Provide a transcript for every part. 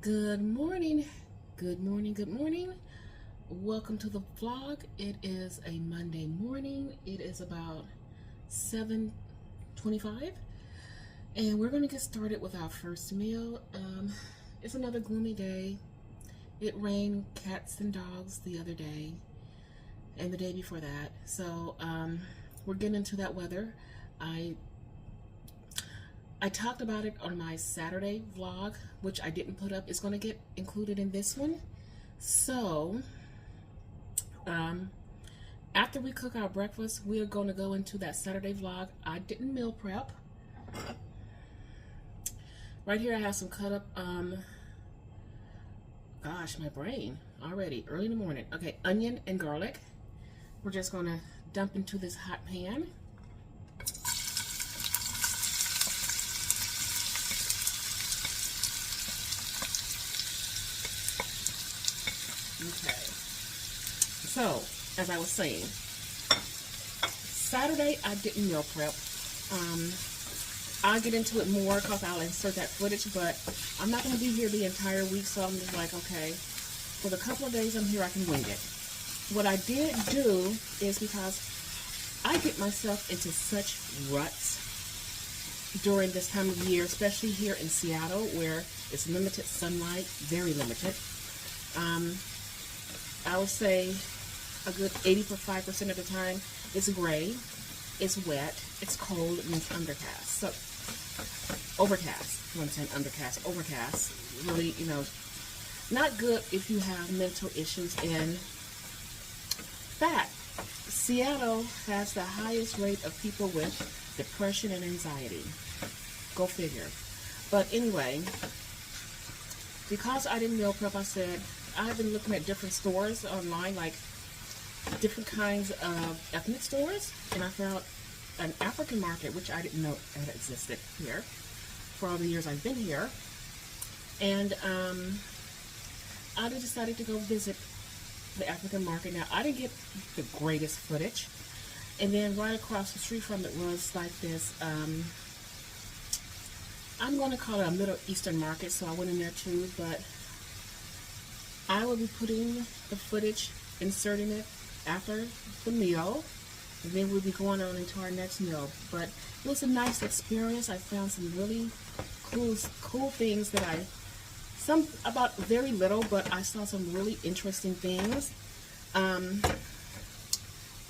Good morning, good morning, good morning. Welcome to the vlog. It is a Monday morning. It is about 7:25, and we're going to get started with our first meal. It's another gloomy day. It rained cats and dogs the other day and the day before that. So we're getting into that weather. I talked about it on my Saturday vlog, which I didn't put up. It's going to get included in this one. So, after we cook our breakfast, we are going to go into that Saturday vlog. I didn't meal prep. Right here I have some cut up, gosh, my brain already, early in the morning. Okay, onion and garlic. We're just going to dump into this hot pan. Okay, so as I was saying, Saturday I didn't meal prep. I'll get into it more because I'll insert that footage, but I'm not going to be here the entire week, so I'm just like, okay, for the couple of days I'm here, I can wing it. What I did do is, because I get myself into such ruts during this time of year, especially here in Seattle, where it's limited sunlight, very limited. I would say a good 85% of the time it's gray, it's wet, it's cold, it means undercast. So, overcast. I'm saying undercast, overcast. Really, not good if you have mental issues. In fact, Seattle has the highest rate of people with depression and anxiety. Go figure. But anyway, because I didn't meal prep, I said, I've been looking at different stores online, like different kinds of ethnic stores, and I found an African market, which I didn't know that existed here for all the years I've been here. And I decided to go visit the African market. Now, I didn't get the greatest footage. And then right across the street from it was like this, I'm going to call it a Middle Eastern market, so I went in there too, but I will be putting the footage, inserting it after the meal, and then we'll be going on into our next meal. But it was a nice experience. I found some really cool things that about very little, but I saw some really interesting things. I'm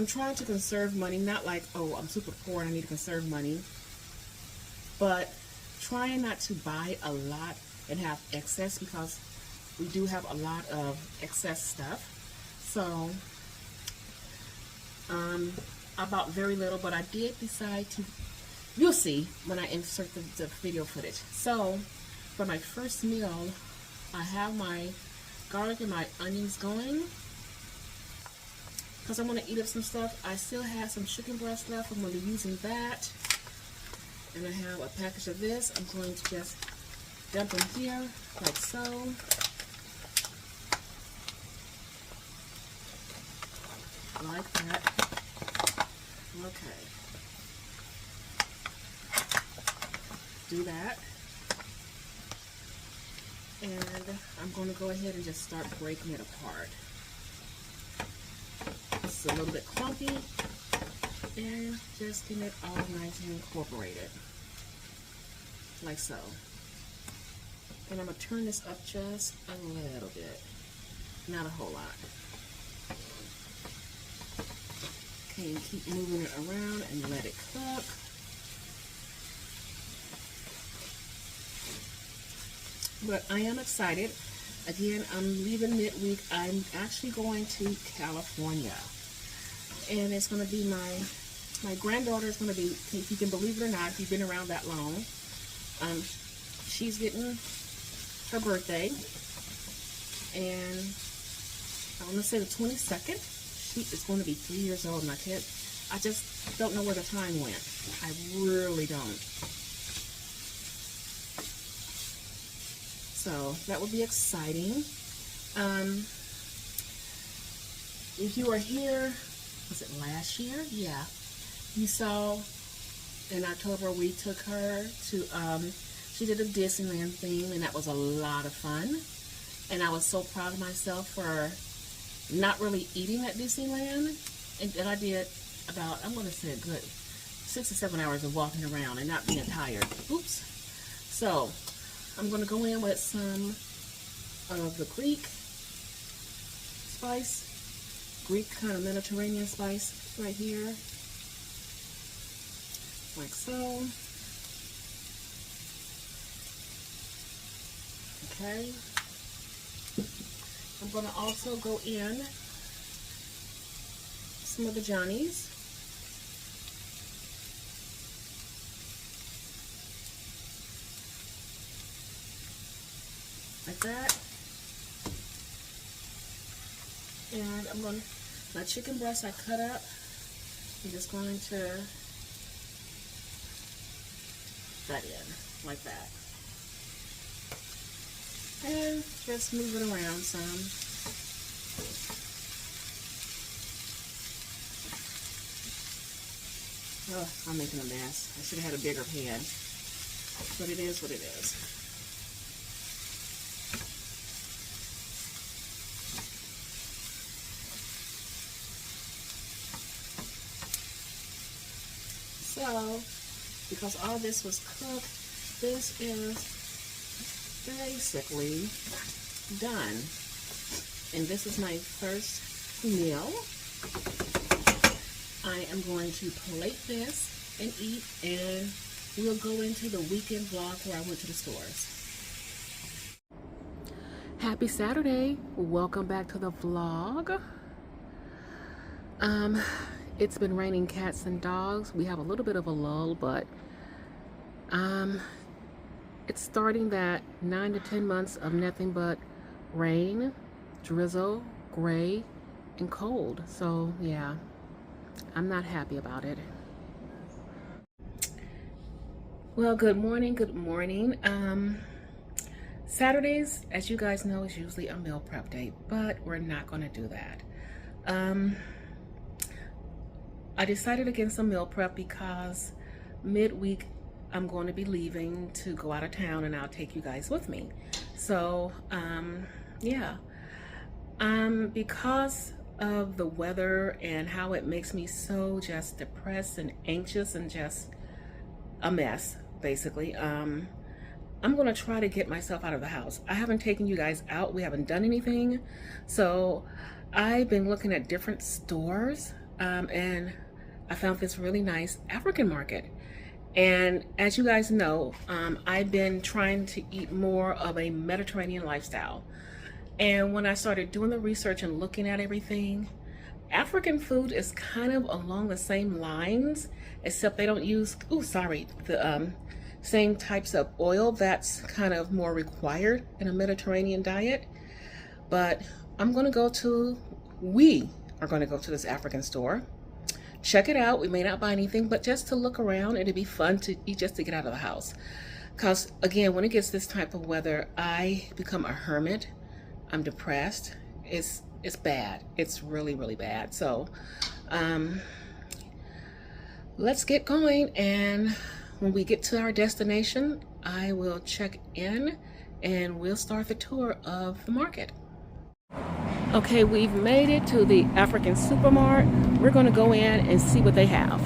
trying to conserve money, not like, oh, I'm super poor and I need to conserve money, but trying not to buy a lot and have excess, because we do have a lot of excess stuff. So, about very little, but I did decide to, you'll see when I insert the video footage. So, for my first meal, I have my garlic and my onions going, because I'm going to eat up some stuff. I still have some chicken breast left. I'm going to be using that. And I have a package of this. I'm going to just dump in here, like so. Like that. Okay. Do that. And I'm going to go ahead and just start breaking it apart. It's a little bit clumpy, and just getting it all nice and incorporated. Like so. And I'm going to turn this up just a little bit. Not a whole lot. Okay, and keep moving it around and let it cook. But I am excited. Again, I'm leaving midweek. I'm actually going to California. And it's going to be my granddaughter is going to be, if you can believe it or not, if you've been around that long, she's getting her birthday. And I want to say the 22nd. She is going to be 3 years old, and I just don't know where the time went. I really don't. So that will be exciting. If you were here, was it last year? Yeah. You saw in October we took her to She did a Disneyland theme, and that was a lot of fun. And I was so proud of myself for not really eating at Disneyland. And I did about, I'm going to say a good 6 or 7 hours of walking around and not being tired. Oops. So, I'm going to go in with some of the Greek spice, Greek kind of Mediterranean spice right here, like so. Okay. I'm going to also go in some of the Johnnies. Like that. And I'm going to, my chicken breast I cut up. I'm just going to that in, like that. And just move it around some. Oh, I'm making a mess. I should have had a bigger pan. But it is what it is. So, because all this was cooked, this is basically done. And this is my first meal. I am going to plate this and eat, and we'll go into the weekend vlog where I went to the stores. Happy Saturday. Welcome back to the vlog. It's been raining cats and dogs. We have a little bit of a lull, but it's starting that 9 to 10 months of nothing but rain, drizzle, gray, and cold. So yeah, I'm not happy about it. Well, good morning, good morning. Saturdays, as you guys know, is usually a meal prep day, but we're not going to do that. I decided against a meal prep because midweek I'm going to be leaving to go out of town, and I'll take you guys with me. So yeah, because of the weather and how it makes me so just depressed and anxious and just a mess, basically, I'm going to try to get myself out of the house. I haven't taken you guys out. We haven't done anything. So I've been looking at different stores, and I found this really nice African market. And as you guys know, I've been trying to eat more of a Mediterranean lifestyle. And when I started doing the research and looking at everything, African food is kind of along the same lines, except they don't use, the same types of oil that's kind of more required in a Mediterranean diet. But we are going to go to this African store. Check it out. We may not buy anything, but just to look around. It'd be fun to eat, just to get out of the house. Because again, when it gets this type of weather, I become a hermit. I'm depressed. It's bad. It's really, really bad. So let's get going, and when we get to our destination, I will check in and we'll start the tour of the market. Okay, we've made it to the African supermarket. We're going to go in and see what they have.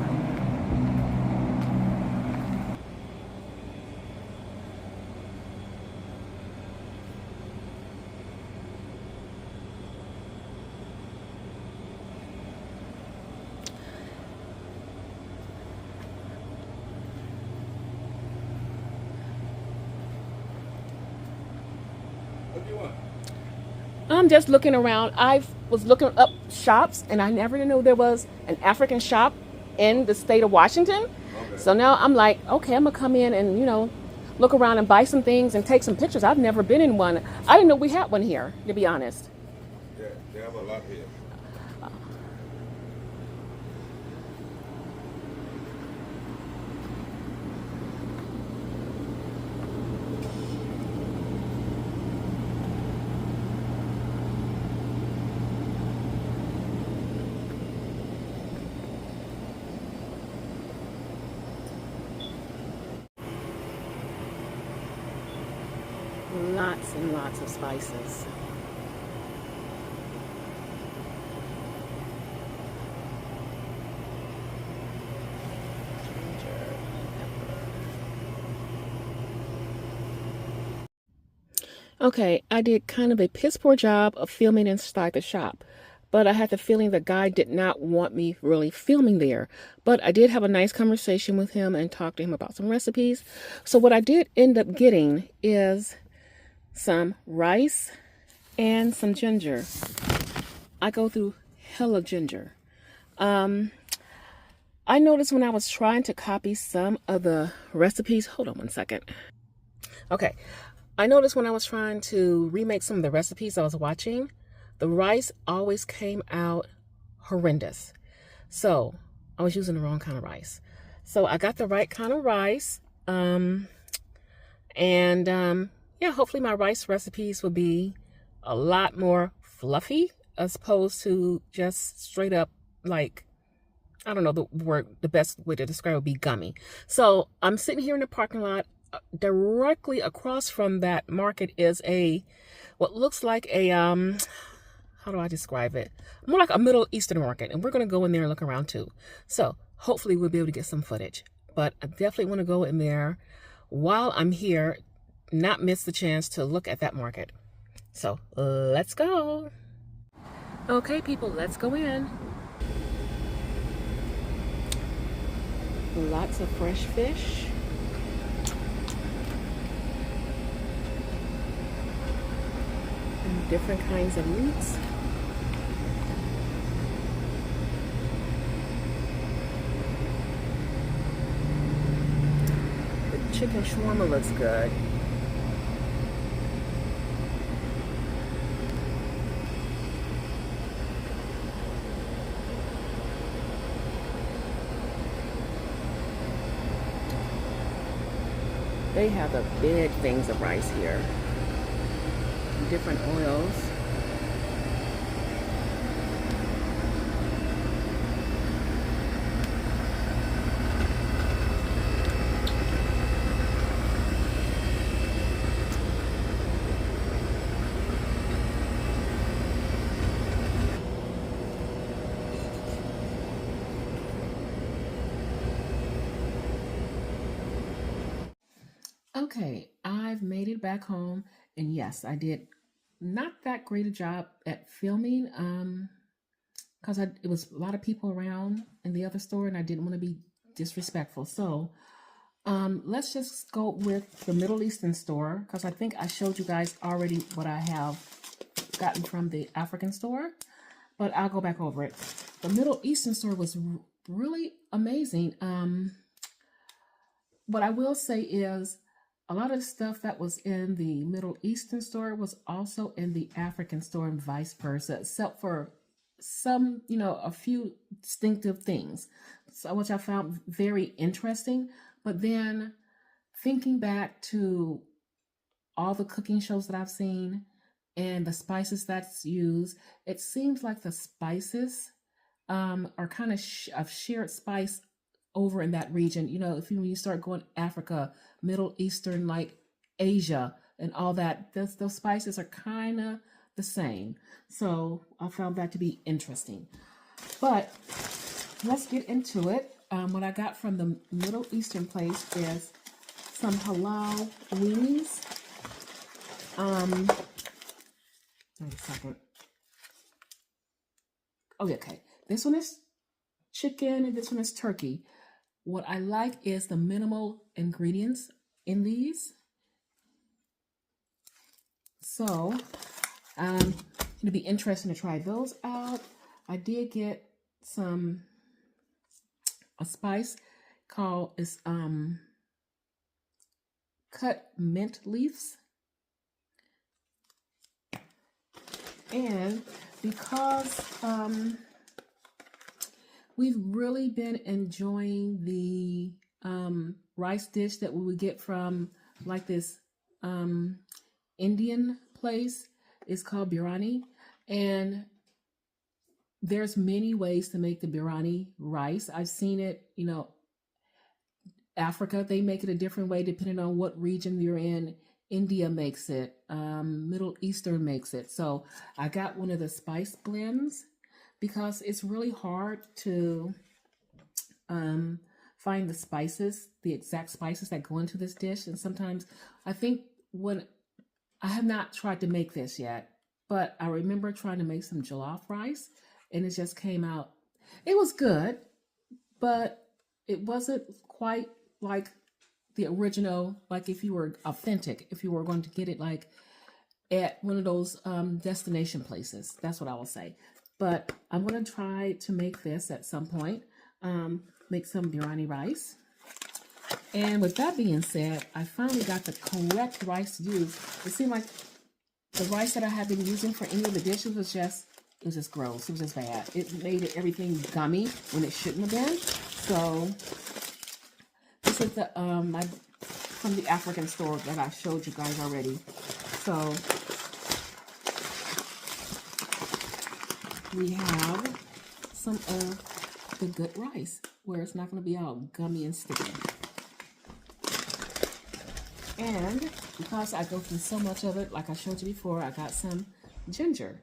What do you want? I'm just looking around. I was looking up shops, and I never knew there was an African shop in the state of Washington. Okay. So now I'm like, okay, I'm gonna come in and, look around and buy some things and take some pictures. I've never been in one. I didn't know we had one here, to be honest. Yeah, they have a lot here. Lots and lots of spices. Ginger, pepper. Okay, I did kind of a piss poor job of filming inside the shop, but I had the feeling the guy did not want me really filming there. But I did have a nice conversation with him and talked to him about some recipes. So what I did end up getting is some rice and some ginger. I go through hella ginger. I noticed when I was trying to copy some of the recipes, hold on one second. Okay, I noticed when I was trying to remake some of the recipes I was watching, the rice always came out horrendous. So I was using the wrong kind of rice. So I got the right kind of rice. Yeah, hopefully my rice recipes will be a lot more fluffy as opposed to just straight up like, I don't know the word, the best way to describe it would be gummy. So I'm sitting here in the parking lot. Directly across from that market is what looks like a, how do I describe it? More like a Middle Eastern market. And we're going to go in there and look around too. So hopefully we'll be able to get some footage. But I definitely want to go in there while I'm here, not miss the chance to look at that market. So let's go. Okay, people, let's go in. Lots of fresh fish. And different kinds of meats. The chicken shawarma looks good. They have the big things of rice here. Different oils. Okay, I've made it back home, and yes, I did not that great a job at filming because it was a lot of people around in the other store and I didn't want to be disrespectful. So let's just go with the Middle Eastern store because I think I showed you guys already what I have gotten from the African store, but I'll go back over it. The Middle Eastern store was really amazing. What I will say is a lot of the stuff that was in the Middle Eastern store was also in the African store and vice versa, except for some, a few distinctive things, so, which I found very interesting. But then thinking back to all the cooking shows that I've seen and the spices that's used, it seems like the spices are kind of shared spice over in that region. When you start going Africa, Middle Eastern, like Asia and all that, those spices are kind of the same. So I found that to be interesting. But let's get into it. What I got from the Middle Eastern place is some halal weenies. Wait a second. Oh, okay. This one is chicken and this one is turkey. What I like is the minimal ingredients in these. So, it'll be interesting to try those out. I did get a spice called cut mint leaves. And because we've really been enjoying the rice dish that we would get from like this Indian place. It's called biryani, and there's many ways to make the biryani rice. I've seen it, Africa, they make it a different way depending on what region you're in. India makes it, Middle Eastern makes it. So I got one of the spice blends because it's really hard to um, find the spices, the exact spices that go into this dish. And sometimes I think when I have not tried to make this yet, but I remember trying to make some jollof rice and it just came out. It was good, but it wasn't quite like the original, like if you were authentic, if you were going to get it like at one of those destination places. That's what I will say. But I'm going to try to make this at some point, make some biryani rice. And with that being said, I finally got the correct rice to use. It seemed like the rice that I had been using for any of the dishes was just, it was just gross. It was just bad. It made everything gummy when it shouldn't have been. So this is the from the African store that I showed you guys already. So we have some of the good rice where it's not going to be all gummy and sticky. And because I go through so much of it, like I showed you before, I got some ginger.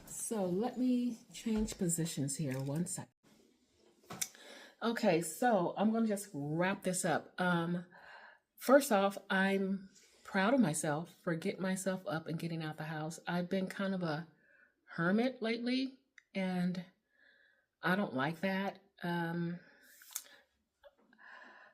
So let me change positions here 1 second. Okay, so I'm going to just wrap this up. First off, I'm proud of myself for getting myself up and getting out the house. I've been kind of a hermit lately, and I don't like that.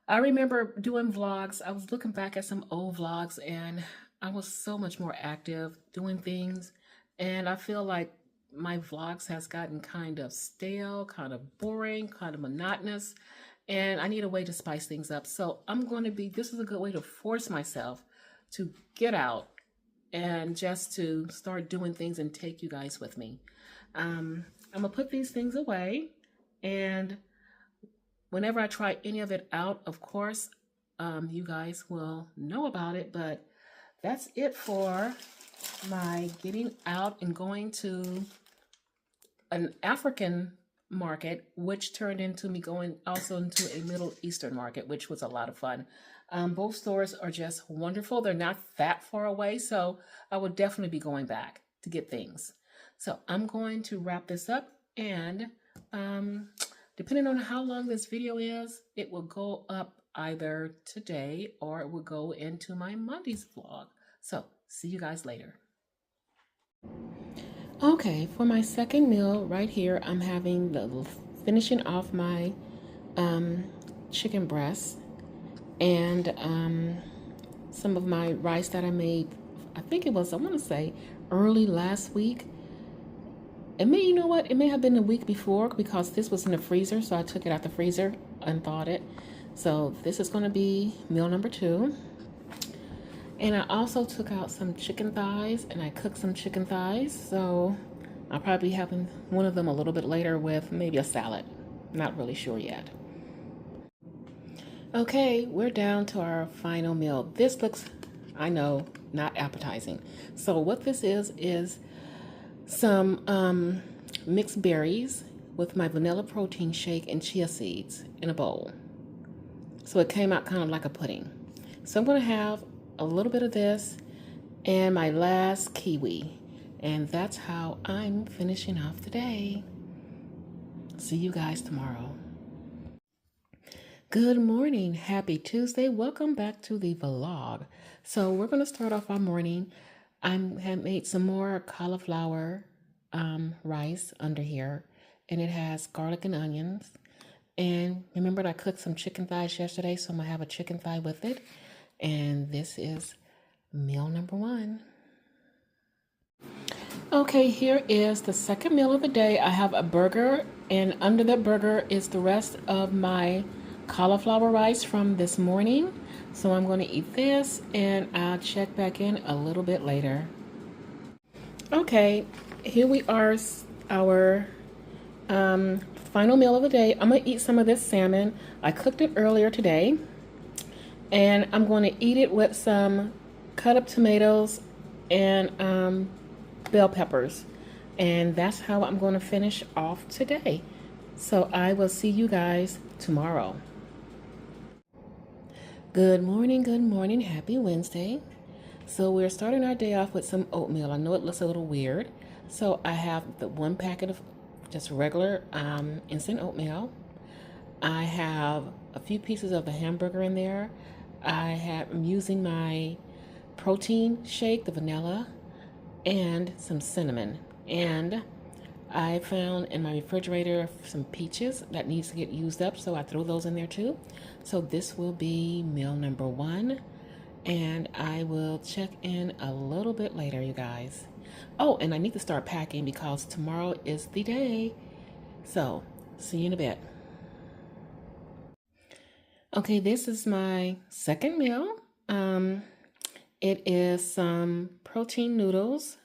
I remember doing vlogs. I was looking back at some old vlogs, and I was so much more active doing things, and I feel like my vlogs has gotten kind of stale, kind of boring, kind of monotonous, and I need a way to spice things up. So this is a good way to force myself to get out and just to start doing things and take you guys with me. I'm gonna put these things away, and whenever I try any of it out, of course, you guys will know about it, but that's it for my getting out and going to an African market, which turned into me going also into a Middle Eastern market, which was a lot of fun. Both stores are just wonderful. They're not that far away, so I would definitely be going back to get things. So I'm going to wrap this up, and depending on how long this video is, it will go up either today or it will go into my Monday's vlog. So see you guys later. Okay, for my second meal right here, I'm finishing off my chicken breast and some of my rice that I made. I think it was, I want to say, early last week. You know what? It may have been the week before because this was in the freezer, so I took it out the freezer and thawed it. So this is going to be meal number 2. And I also took out some chicken thighs, and I cooked some chicken thighs. So I'll probably be having one of them a little bit later with maybe a salad. Not really sure yet. Okay, we're down to our final meal. This looks, I know, not appetizing. So what this is some mixed berries with my vanilla protein shake and chia seeds in a bowl. So it came out kind of like a pudding. So I'm going to have a little bit of this and my last kiwi. And that's how I'm finishing off the day. See you guys tomorrow. Good morning. Happy Tuesday. Welcome back to the vlog. So we're going to start off our morning. I have made some more cauliflower rice under here, and it has garlic and onions. And remember, I cooked some chicken thighs yesterday, so I'm gonna have a chicken thigh with it. And this is meal number 1. Okay, here is the second meal of the day. I have a burger, and under the burger is the rest of my cauliflower rice from this morning. So I'm going to eat this, and I'll check back in a little bit later. Okay, here we are, our final meal of the day. I'm going to eat some of this salmon. I cooked it earlier today, and I'm going to eat it with some cut up tomatoes and bell peppers. And that's how I'm going to finish off today. So I will see you guys tomorrow. Good morning, happy Wednesday. So we're starting our day off with some oatmeal. I know it looks a little weird. So I have the one packet of just regular instant oatmeal. I have a few pieces of the hamburger in there. I'm using my protein shake, the vanilla, and some cinnamon. And I found in my refrigerator some peaches that needs to get used up, so I throw those in there too. So this will be meal number one, and I will check in a little bit later, you guys. Oh, and I need to start packing because tomorrow is the day. So, see you in a bit. Okay, this is my second meal. It is some protein noodles,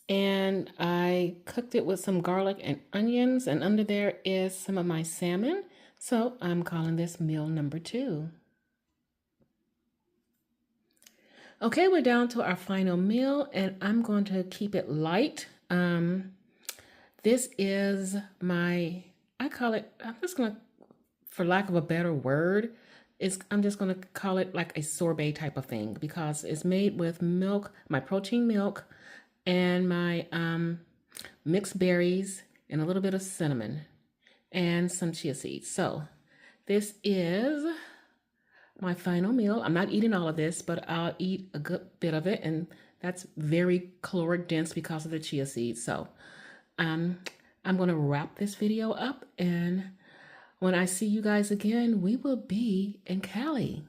and I cooked it with some garlic and onions, and under there is some of my salmon. So I'm calling this meal number two. Okay, we're down to our final meal, and I'm going to keep it light. This is my, I call it, I'm just going to, for lack of a better word, I'm just going to call it like a sorbet type of thing because it's made with milk, my protein milk, and my mixed berries and a little bit of cinnamon and some chia seeds. So this is my final meal. I'm not eating all of this, but I'll eat a good bit of it, and that's very caloric dense because of the chia seeds. So I'm going to wrap this video up, and when I see you guys again, we will be in Cali.